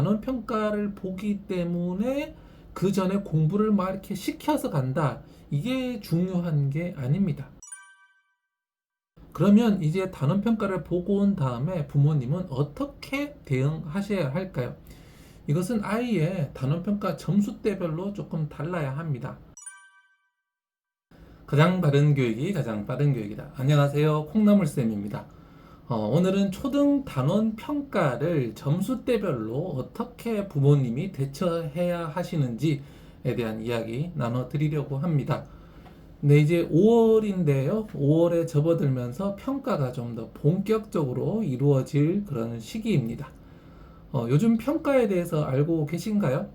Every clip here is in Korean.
단원 평가를 보기 때문에 그 전에 공부를 막 이렇게 시켜서 간다. 이게 중요한 게 아닙니다. 그러면 이제 단원 평가를 보고 온 다음에 부모님은 어떻게 대응하셔야 할까요? 이것은 아이의 단원 평가 점수대별로 조금 달라야 합니다. 가장 바른 교육이 가장 빠른 교육이다. 안녕하세요. 콩나물쌤입니다. 오늘은 초등 단원 평가를 점수대별로 어떻게 부모님이 대처해야 하시는지에 대한 이야기 나눠드리려고 합니다. 네, 이제 5월인데요. 5월에 접어들면서 평가가 좀 더 본격적으로 이루어질 그런 시기입니다. 요즘 평가에 대해서 알고 계신가요?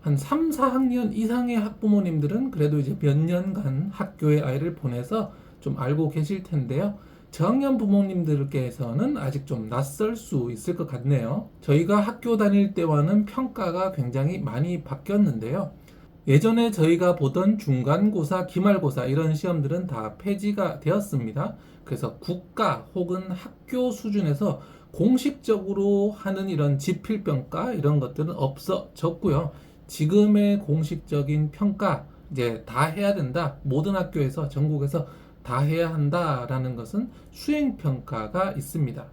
한 3, 4학년 이상의 학부모님들은 그래도 이제 몇 년간 학교에 아이를 보내서 좀 알고 계실 텐데요. 저학년 부모님들께서는 아직 좀 낯설 수 있을 것 같네요. 저희가 학교 다닐 때와는 평가가 굉장히 많이 바뀌었는데요. 예전에 저희가 보던 중간고사, 기말고사 이런 시험들은 다 폐지가 되었습니다. 그래서 국가 혹은 학교 수준에서 공식적으로 하는 이런 지필평가 이런 것들은 없어졌고요. 지금의 공식적인 평가 이제 다 해야 된다. 모든 학교에서 전국에서 다 해야 한다라는 것은 수행평가가 있습니다.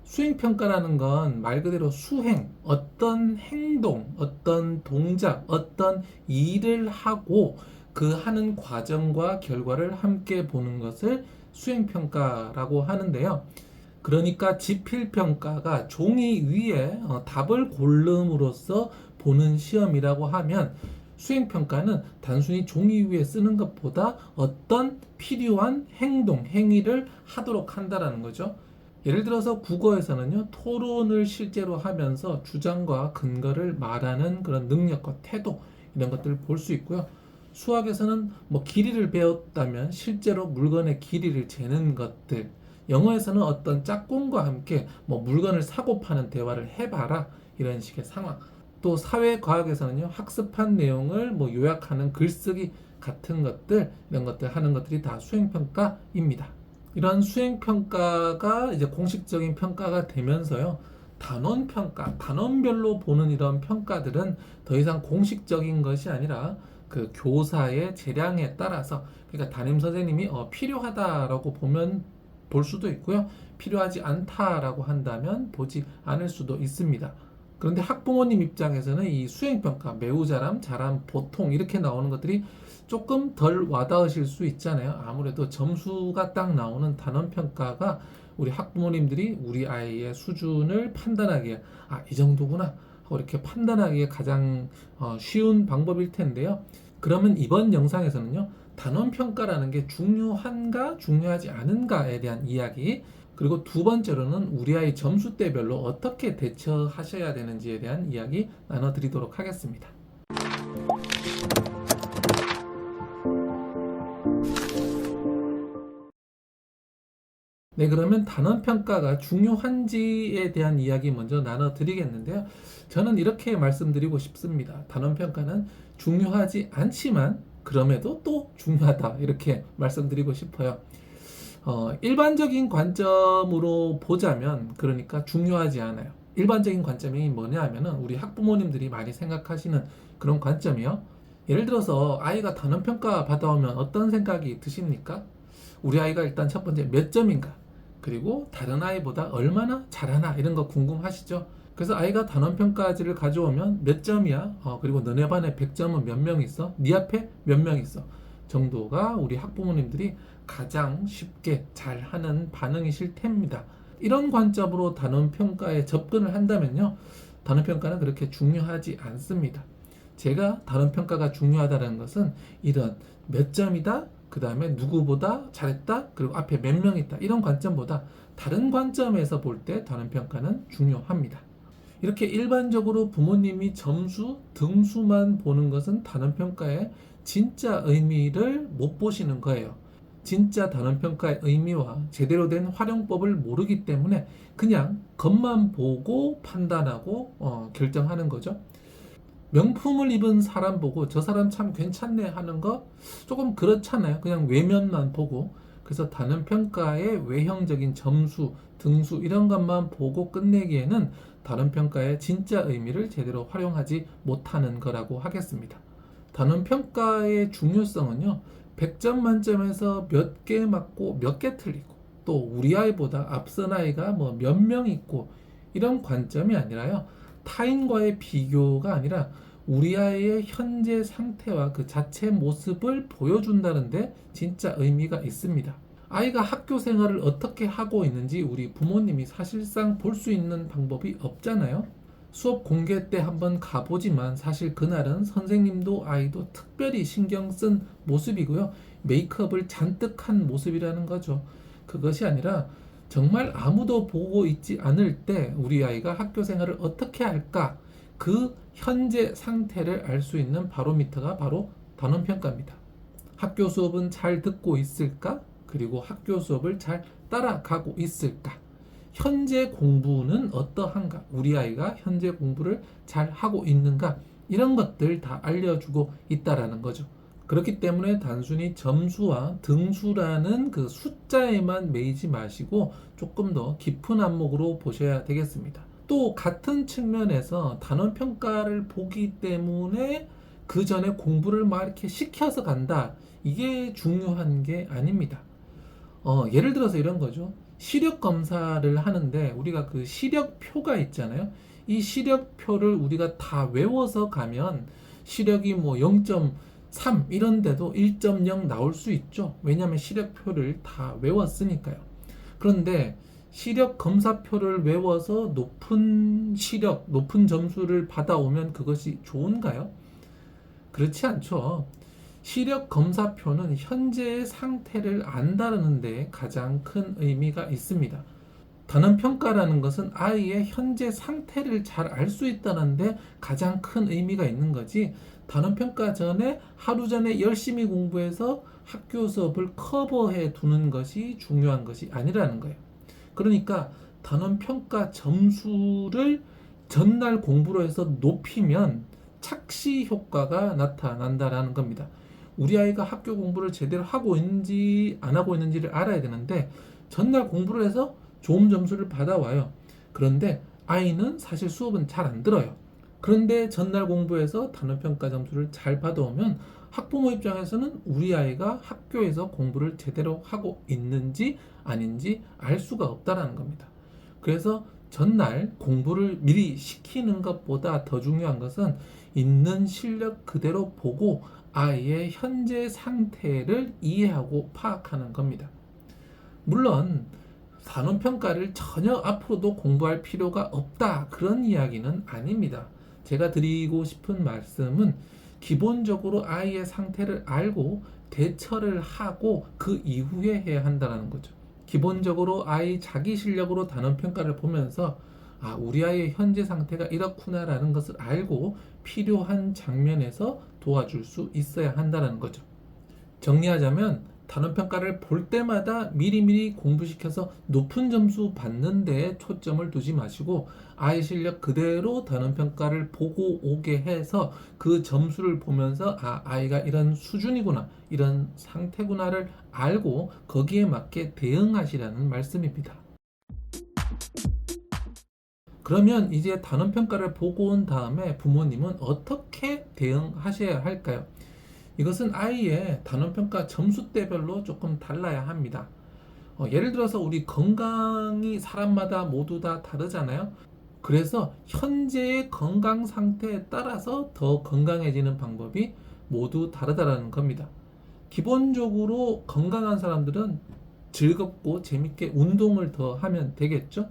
수행평가라는 건 말 그대로 수행, 어떤 행동, 어떤 동작, 어떤 일을 하고 그 하는 과정과 결과를 함께 보는 것을 수행평가라고 하는데요. 그러니까 지필평가가 종이 위에 답을 고름으로써 보는 시험이라고 하면 수행평가는 단순히 종이 위에 쓰는 것보다 어떤 필요한 행동, 행위를 하도록 한다라는 거죠. 예를 들어서 국어에서는요, 토론을 실제로 하면서 주장과 근거를 말하는 그런 능력과 태도, 이런 것들을 볼 수 있고요. 수학에서는 뭐 길이를 배웠다면 실제로 물건의 길이를 재는 것들, 영어에서는 어떤 짝꿍과 함께 뭐 물건을 사고 파는 대화를 해봐라, 이런 식의 상황. 또 사회과학에서는요, 학습한 내용을 뭐 요약하는 글쓰기 같은 것들, 이런 것들 하는 것들이 다 수행평가입니다. 이런 수행평가가 이제 공식적인 평가가 되면서요, 단원평가, 단원별로 보는 이런 평가들은 더 이상 공식적인 것이 아니라 그 교사의 재량에 따라서, 그러니까 담임 선생님이 필요하다라고 보면 볼 수도 있고요, 필요하지 않다라고 한다면 보지 않을 수도 있습니다. 그런데 학부모님 입장에서는 이 수행평가, 매우 잘함, 잘함, 보통 이렇게 나오는 것들이 조금 덜 와닿으실 수 있잖아요. 아무래도 점수가 딱 나오는 단원평가가 우리 학부모님들이 우리 아이의 수준을 판단하기에 이 정도구나 하고 이렇게 판단하기에 가장 쉬운 방법일 텐데요. 그러면 이번 영상에서는요, 단원평가라는 게 중요한가 중요하지 않은가에 대한 이야기, 그리고 두 번째로는 우리 아이 점수대별로 어떻게 대처하셔야 되는지에 대한 이야기 나눠드리도록 하겠습니다. 네, 그러면 단원평가가 중요한지에 대한 이야기 먼저 나눠드리겠는데요. 저는 이렇게 말씀드리고 싶습니다. 단원평가는 중요하지 않지만 그럼에도 또 중요하다, 이렇게 말씀드리고 싶어요. 일반적인 관점으로 보자면 그러니까 중요하지 않아요. 일반적인 관점이 뭐냐 하면은 우리 학부모님들이 많이 생각하시는 그런 관점이요. 예를 들어서 아이가 단원평가 받아오면 어떤 생각이 드십니까? 우리 아이가 일단 첫 번째 몇 점인가? 그리고 다른 아이보다 얼마나 잘하나? 이런 거 궁금하시죠? 그래서 아이가 단원평가지를 가져오면 몇 점이야? 그리고 너네 반에 100점은 몇 명 있어? 네 앞에 몇 명 있어? 정도가 우리 학부모님들이 가장 쉽게 잘하는 반응이실 텐입니다. 이런 관점으로 단원평가에 접근을 한다면요, 단원평가는 그렇게 중요하지 않습니다. 제가 단원평가가 중요하다는 것은 이런 몇 점이다, 그 다음에 누구보다 잘했다, 그리고 앞에 몇 명 있다, 이런 관점보다 다른 관점에서 볼 때 단원평가는 중요합니다. 이렇게 일반적으로 부모님이 점수, 등수만 보는 것은 단원평가의 진짜 의미를 못 보시는 거예요. 진짜 단원평가의 의미와 제대로 된 활용법을 모르기 때문에 그냥 겉만 보고 판단하고 결정하는 거죠. 명품을 입은 사람 보고 저 사람 참 괜찮네 하는 거 조금 그렇잖아요. 그냥 외면만 보고. 그래서 단원평가의 외형적인 점수, 등수 이런 것만 보고 끝내기에는 단원평가의 진짜 의미를 제대로 활용하지 못하는 거라고 하겠습니다. 단원평가의 중요성은요, 100점 만점에서 몇 개 맞고 몇 개 틀리고, 또 우리 아이보다 앞선 아이가 뭐 몇 명 있고, 이런 관점이 아니라요, 타인과의 비교가 아니라 우리 아이의 현재 상태와 그 자체 모습을 보여준다는데 진짜 의미가 있습니다. 아이가 학교 생활을 어떻게 하고 있는지 우리 부모님이 사실상 볼 수 있는 방법이 없잖아요. 수업 공개 때 한번 가보지만 사실 그날은 선생님도 아이도 특별히 신경 쓴 모습이고요. 메이크업을 잔뜩 한 모습이라는 거죠. 그것이 아니라 정말 아무도 보고 있지 않을 때 우리 아이가 학교 생활을 어떻게 할까? 그 현재 상태를 알 수 있는 바로미터가 바로 단원평가입니다. 학교 수업은 잘 듣고 있을까? 그리고 학교 수업을 잘 따라가고 있을까? 현재 공부는 어떠한가? 우리 아이가 현재 공부를 잘 하고 있는가? 이런 것들 다 알려주고 있다라는 거죠. 그렇기 때문에 단순히 점수와 등수라는 그 숫자에만 매이지 마시고 조금 더 깊은 안목으로 보셔야 되겠습니다. 또 같은 측면에서 단원평가를 보기 때문에 그 전에 공부를 막 이렇게 시켜서 간다. 이게 중요한 게 아닙니다. 예를 들어서 이런 거죠. 시력 검사를 하는데 우리가 그 시력표가 있잖아요. 이 시력표를 우리가 다 외워서 가면 시력이 뭐 0.3 이런데도 1.0 나올 수 있죠. 왜냐하면 시력표를 다 외웠으니까요. 그런데 시력 검사표를 외워서 높은 시력, 높은 점수를 받아오면 그것이 좋은가요? 그렇지 않죠. 시력 검사표는 현재의 상태를 안다는 데 가장 큰 의미가 있습니다. 단원평가라는 것은 아이의 현재 상태를 잘 알 수 있다는 데 가장 큰 의미가 있는 거지, 단원평가 전에 하루 전에 열심히 공부해서 학교 수업을 커버해 두는 것이 중요한 것이 아니라는 거예요. 그러니까 단원평가 점수를 전날 공부로 해서 높이면 착시 효과가 나타난다라는 겁니다. 우리 아이가 학교 공부를 제대로 하고 있는지 안 하고 있는지를 알아야 되는데 전날 공부를 해서 좋은 점수를 받아와요. 그런데 아이는 사실 수업은 잘 안 들어요. 그런데 전날 공부해서 단원평가 점수를 잘 받아오면 학부모 입장에서는 우리 아이가 학교에서 공부를 제대로 하고 있는지 아닌지 알 수가 없다라는 겁니다. 그래서 전날 공부를 미리 시키는 것보다 더 중요한 것은 있는 실력 그대로 보고 아이의 현재 상태를 이해하고 파악하는 겁니다. 물론 단원평가를 전혀 앞으로도 공부할 필요가 없다, 그런 이야기는 아닙니다. 제가 드리고 싶은 말씀은 기본적으로 아이의 상태를 알고 대처를 하고 그 이후에 해야 한다는 거죠. 기본적으로 아이 자기 실력으로 단원평가를 보면서 우리 아이의 현재 상태가 이렇구나라는 것을 알고 필요한 장면에서 도와줄 수 있어야 한다는 거죠. 정리하자면 단원평가를 볼 때마다 미리미리 공부시켜서 높은 점수 받는 데에 초점을 두지 마시고 아이 실력 그대로 단원평가를 보고 오게 해서 그 점수를 보면서 아이가 이런 수준이구나, 이런 상태구나를 알고 거기에 맞게 대응하시라는 말씀입니다. 그러면 이제 단원평가를 보고 온 다음에 부모님은 어떻게 대응하셔야 할까요? 이것은 아이의 단원평가 점수대별로 조금 달라야 합니다. 예를 들어서 우리 건강이 사람마다 모두 다 다르잖아요. 그래서 현재의 건강 상태에 따라서 더 건강해지는 방법이 모두 다르다는 겁니다. 기본적으로 건강한 사람들은 즐겁고 재밌게 운동을 더 하면 되겠죠.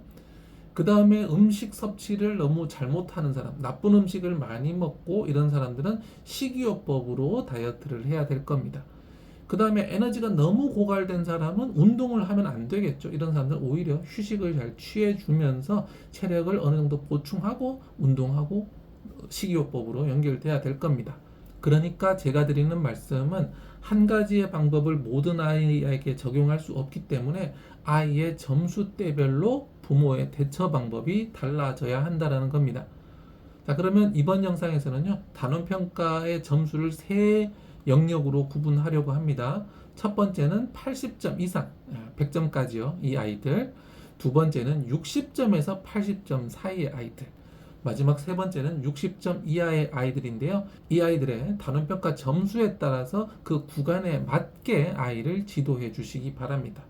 그 다음에 음식 섭취를 너무 잘못하는 사람, 나쁜 음식을 많이 먹고 이런 사람들은 식이요법으로 다이어트를 해야 될 겁니다. 그 다음에 에너지가 너무 고갈된 사람은 운동을 하면 안 되겠죠. 이런 사람들은 오히려 휴식을 잘 취해주면서 체력을 어느 정도 보충하고 운동하고 식이요법으로 연결돼야 될 겁니다. 그러니까 제가 드리는 말씀은 한 가지의 방법을 모든 아이에게 적용할 수 없기 때문에 아이의 점수대별로 부모의 대처 방법이 달라져야 한다는 겁니다. 자, 그러면 이번 영상에서는요, 단원평가의 점수를 세 영역으로 구분하려고 합니다. 첫 번째는 80점 이상, 100점까지요, 이 아이들. 두 번째는 60점에서 80점 사이의 아이들. 마지막 세 번째는 60점 이하의 아이들인데요. 이 아이들의 단원평가 점수에 따라서 그 구간에 맞게 아이를 지도해 주시기 바랍니다.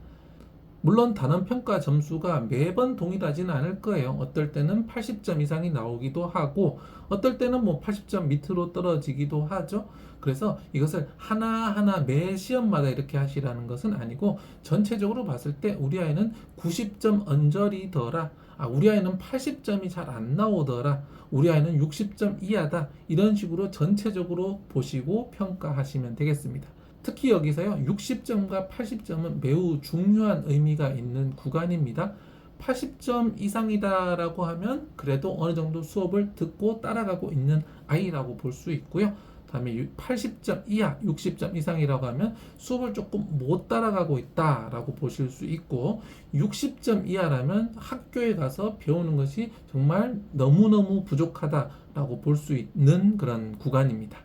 물론 단원평가 점수가 매번 동일하지는 않을 거예요. 어떨 때는 80점 이상이 나오기도 하고 어떨 때는 뭐 80점 밑으로 떨어지기도 하죠. 그래서 이것을 하나하나 매 시험마다 이렇게 하시라는 것은 아니고 전체적으로 봤을 때 우리 아이는 90점 언저리더라. 우리 아이는 80점이 잘 안 나오더라. 우리 아이는 60점 이하다. 이런 식으로 전체적으로 보시고 평가하시면 되겠습니다. 특히 여기서요, 60점과 80점은 매우 중요한 의미가 있는 구간입니다. 80점 이상이다라고 하면 그래도 어느 정도 수업을 듣고 따라가고 있는 아이라고 볼 수 있고요. 다음에 80점 이하, 60점 이상이라고 하면 수업을 조금 못 따라가고 있다라고 보실 수 있고, 60점 이하라면 학교에 가서 배우는 것이 정말 너무너무 부족하다라고 볼 수 있는 그런 구간입니다.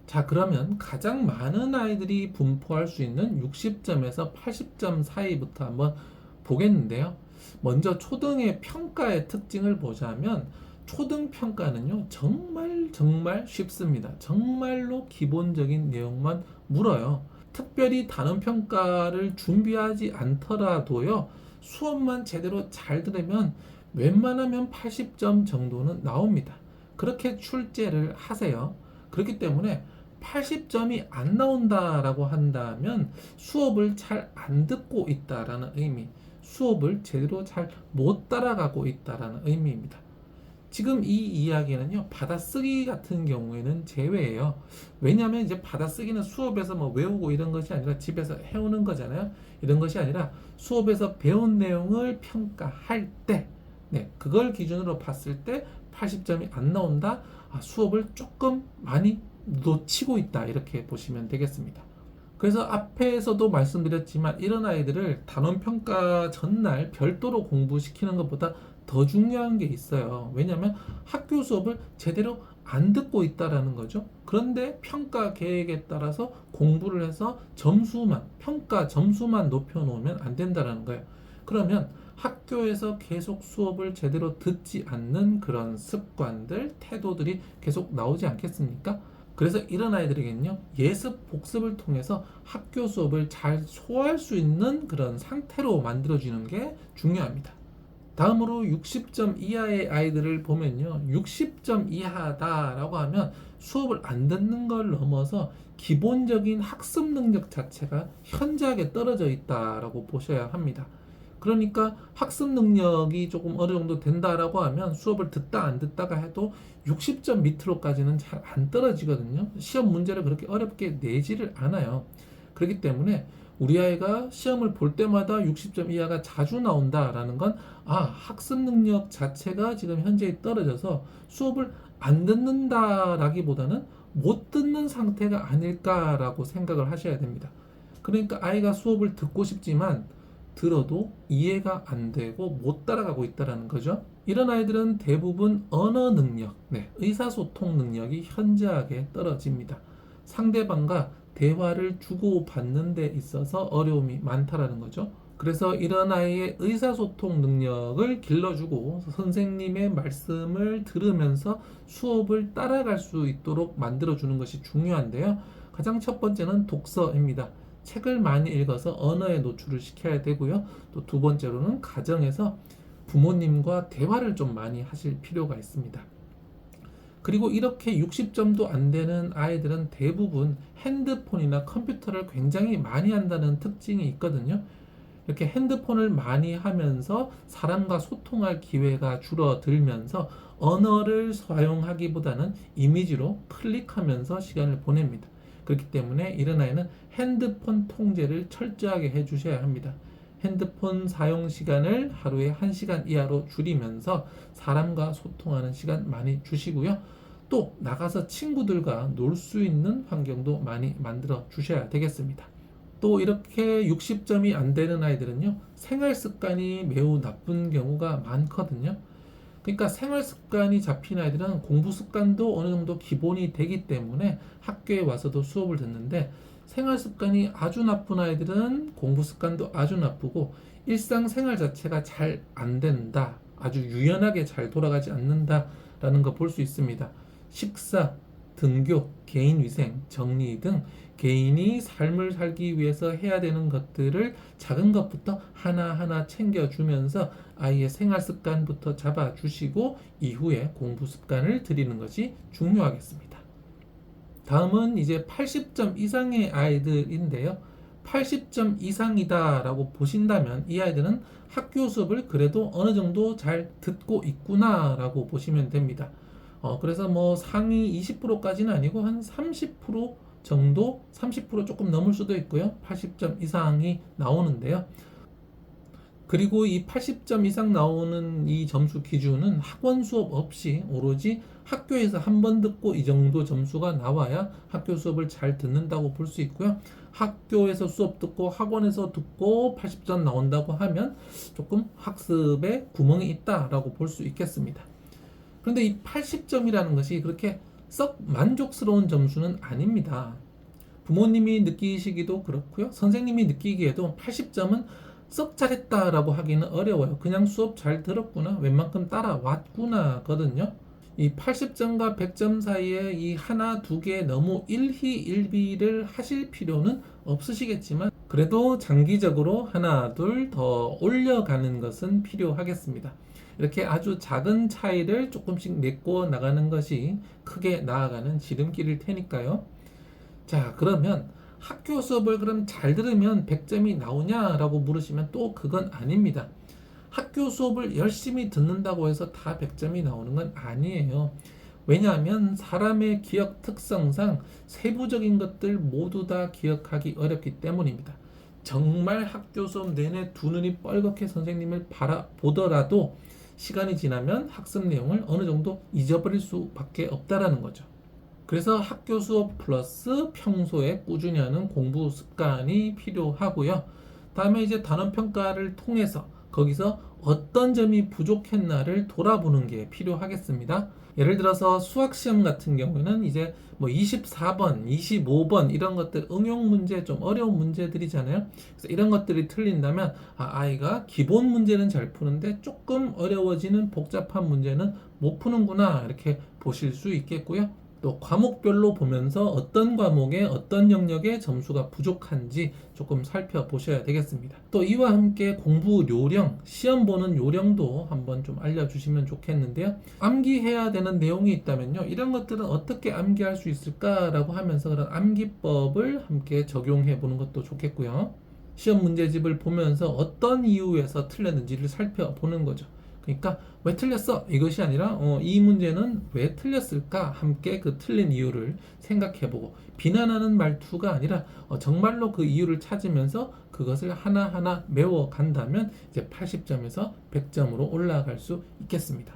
자, 그러면 가장 많은 아이들이 분포할 수 있는 60점에서 80점 사이부터 한번 보겠는데요. 먼저 초등의 평가의 특징을 보자면 초등 평가는요, 정말 쉽습니다. 정말로 기본적인 내용만 물어요. 특별히 단원 평가를 준비하지 않더라도요, 수업만 제대로 잘 들으면 웬만하면 80점 정도는 나옵니다. 그렇게 출제를 하세요. 그렇기 때문에 80점이 안 나온다라고 한다면 수업을 잘 안 듣고 있다라는 의미, 수업을 제대로 잘 못 따라가고 있다라는 의미입니다. 지금 이 이야기는요, 받아쓰기 같은 경우에는 제외예요. 왜냐하면 이제 받아쓰기는 수업에서 뭐 외우고 이런 것이 아니라 집에서 해오는 거잖아요. 이런 것이 아니라 수업에서 배운 내용을 평가할 때, 그걸 기준으로 봤을 때 80점이 안 나온다. 수업을 조금 많이 놓치고 있다, 이렇게 보시면 되겠습니다. 그래서 앞에서도 말씀드렸지만 이런 아이들을 단원평가 전날 별도로 공부시키는 것보다 더 중요한 게 있어요. 왜냐하면 학교 수업을 제대로 안 듣고 있다라는 거죠. 그런데 평가 계획에 따라서 공부를 해서 평가 점수만 높여놓으면 안 된다라는 거예요. 그러면 학교에서 계속 수업을 제대로 듣지 않는 그런 습관들, 태도들이 계속 나오지 않겠습니까? 그래서 이런 아이들에게는요, 예습, 복습을 통해서 학교 수업을 잘 소화할 수 있는 그런 상태로 만들어주는 게 중요합니다. 다음으로 60점 이하의 아이들을 보면요, 60점 이하다라고 하면 수업을 안 듣는 걸 넘어서 기본적인 학습 능력 자체가 현저하게 떨어져 있다라고 보셔야 합니다. 그러니까 학습 능력이 조금 어느 정도 된다라고 하면 수업을 듣다 안 듣다가 해도 60점 밑으로까지는 잘 안 떨어지거든요. 시험 문제를 그렇게 어렵게 내지를 않아요. 그렇기 때문에 우리 아이가 시험을 볼 때마다 60점 이하가 자주 나온다라는 건 학습 능력 자체가 지금 현재 떨어져서 수업을 안 듣는다라기보다는 못 듣는 상태가 아닐까라고 생각을 하셔야 됩니다. 그러니까 아이가 수업을 듣고 싶지만 들어도 이해가 안 되고 못 따라가고 있다는 거죠. 이런 아이들은 대부분 언어 능력, 의사소통 능력이 현저하게 떨어집니다. 상대방과 대화를 주고받는 데 있어서 어려움이 많다라는 거죠. 그래서 이런 아이의 의사소통 능력을 길러주고 선생님의 말씀을 들으면서 수업을 따라갈 수 있도록 만들어주는 것이 중요한데요. 가장 첫 번째는 독서입니다. 책을 많이 읽어서 언어에 노출을 시켜야 되고요. 또 두 번째로는 가정에서 부모님과 대화를 좀 많이 하실 필요가 있습니다. 그리고 이렇게 60점도 안 되는 아이들은 대부분 핸드폰이나 컴퓨터를 굉장히 많이 한다는 특징이 있거든요. 이렇게 핸드폰을 많이 하면서 사람과 소통할 기회가 줄어들면서 언어를 사용하기보다는 이미지로 클릭하면서 시간을 보냅니다. 그렇기 때문에 이런 아이는 핸드폰 통제를 철저하게 해주셔야 합니다. 핸드폰 사용 시간을 하루에 1시간 이하로 줄이면서 사람과 소통하는 시간 많이 주시고요. 또 나가서 친구들과 놀 수 있는 환경도 많이 만들어 주셔야 되겠습니다. 또 이렇게 60점이 안 되는 아이들은요, 생활 습관이 매우 나쁜 경우가 많거든요. 그러니까 생활 습관이 잡힌 아이들은 공부 습관도 어느 정도 기본이 되기 때문에 학교에 와서도 수업을 듣는데 생활 습관이 아주 나쁜 아이들은 공부 습관도 아주 나쁘고 일상생활 자체가 잘 안 된다. 아주 유연하게 잘 돌아가지 않는다라는 거 볼 수 있습니다. 식사, 등교, 개인위생, 정리 등 개인이 삶을 살기 위해서 해야 되는 것들을 작은 것부터 하나하나 챙겨주면서 아이의 생활 습관부터 잡아주시고 이후에 공부 습관을 들이는 것이 중요하겠습니다. 다음은 이제 80점 이상의 아이들인데요. 80점 이상이다 라고 보신다면 이 아이들은 학교 수업을 그래도 어느 정도 잘 듣고 있구나 라고 보시면 됩니다. 그래서 뭐 상위 20%까지는 아니고 한 30% 정도, 30% 조금 넘을 수도 있고요. 80점 이상이 나오는데요. 그리고 이 80점 이상 나오는 이 점수 기준은 학원 수업 없이 오로지 학교에서 한 번 듣고 이 정도 점수가 나와야 학교 수업을 잘 듣는다고 볼 수 있고요. 학교에서 수업 듣고 학원에서 듣고 80점 나온다고 하면 조금 학습에 구멍이 있다라고 볼 수 있겠습니다. 그런데 이 80점이라는 것이 그렇게 썩 만족스러운 점수는 아닙니다. 부모님이 느끼시기도 그렇고요. 선생님이 느끼기에도 80점은 썩 잘했다라고 하기는 어려워요. 그냥 수업 잘 들었구나, 웬만큼 따라왔구나 거든요. 이 80점과 100점 사이에 이 하나, 두 개 너무 일희일비를 하실 필요는 없으시겠지만 그래도 장기적으로 하나, 둘 더 올려가는 것은 필요하겠습니다. 이렇게 아주 작은 차이를 조금씩 메꿔 나가는 것이 크게 나아가는 지름길일 테니까요. 자, 그러면 학교 수업을 그럼 잘 들으면 100점이 나오냐라고 물으시면 또 그건 아닙니다. 학교 수업을 열심히 듣는다고 해서 다 100점이 나오는 건 아니에요. 왜냐하면 사람의 기억 특성상 세부적인 것들 모두 다 기억하기 어렵기 때문입니다. 정말 학교 수업 내내 두 눈이 뻘겋게 선생님을 바라보더라도 시간이 지나면 학습 내용을 어느 정도 잊어버릴 수밖에 없다라는 거죠. 그래서 학교 수업 플러스 평소에 꾸준히 하는 공부 습관이 필요하고요. 다음에 이제 단원 평가를 통해서 거기서 어떤 점이 부족했나를 돌아보는 게 필요하겠습니다. 예를 들어서 수학 시험 같은 경우는 이제 뭐 24번, 25번 이런 것들 응용 문제 좀 어려운 문제들이잖아요. 그래서 이런 것들이 틀린다면 아이가 기본 문제는 잘 푸는데 조금 어려워지는 복잡한 문제는 못 푸는구나 이렇게 보실 수 있겠고요. 또 과목별로 보면서 어떤 과목에 어떤 영역에 점수가 부족한지 조금 살펴보셔야 되겠습니다. 또 이와 함께 공부 요령, 시험 보는 요령도 한번 좀 알려주시면 좋겠는데요. 암기해야 되는 내용이 있다면요. 이런 것들은 어떻게 암기할 수 있을까라고 하면서 그런 암기법을 함께 적용해 보는 것도 좋겠고요. 시험 문제집을 보면서 어떤 이유에서 틀렸는지를 살펴보는 거죠. 그러니까 왜 틀렸어? 이것이 아니라 이 문제는 왜 틀렸을까? 함께 그 틀린 이유를 생각해보고 비난하는 말투가 아니라 정말로 그 이유를 찾으면서 그것을 하나하나 메워간다면 이제 80점에서 100점으로 올라갈 수 있겠습니다.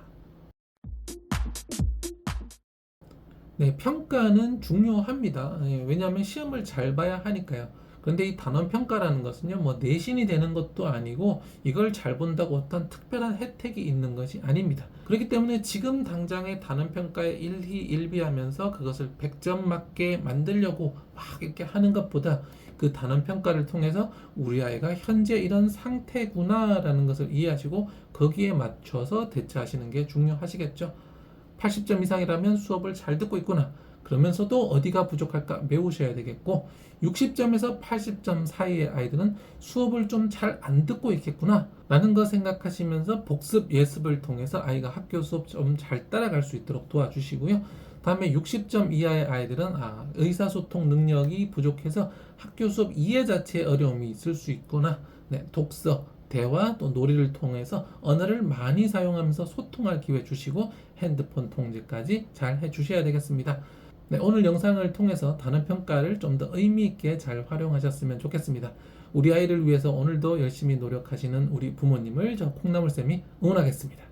네, 평가는 중요합니다. 왜냐하면 시험을 잘 봐야 하니까요. 그런데 이 단원 평가라는 것은요, 뭐 내신이 되는 것도 아니고 이걸 잘 본다고 어떤 특별한 혜택이 있는 것이 아닙니다. 그렇기 때문에 지금 당장의 단원 평가에 일희일비하면서 그것을 100점 맞게 만들려고 막 이렇게 하는 것보다 그 단원 평가를 통해서 우리 아이가 현재 이런 상태구나라는 것을 이해하시고 거기에 맞춰서 대처하시는 게 중요하시겠죠. 80점 이상이라면 수업을 잘 듣고 있구나. 그러면서도 어디가 부족할까 메우셔야 되겠고 60점에서 80점 사이의 아이들은 수업을 좀 잘 안 듣고 있겠구나 라는 거 생각하시면서 복습 예습을 통해서 아이가 학교 수업 좀 잘 따라갈 수 있도록 도와주시고요. 다음에 60점 이하의 아이들은 의사소통 능력이 부족해서 학교 수업 이해 자체에 어려움이 있을 수 있구나. 네, 독서, 대화 또 놀이를 통해서 언어를 많이 사용하면서 소통할 기회 주시고 핸드폰 통제까지 잘 해주셔야 되겠습니다. 네, 오늘 영상을 통해서 단원 평가를 좀 더 의미 있게 잘 활용하셨으면 좋겠습니다. 우리 아이를 위해서 오늘도 열심히 노력하시는 우리 부모님을 저 콩나물쌤이 응원하겠습니다.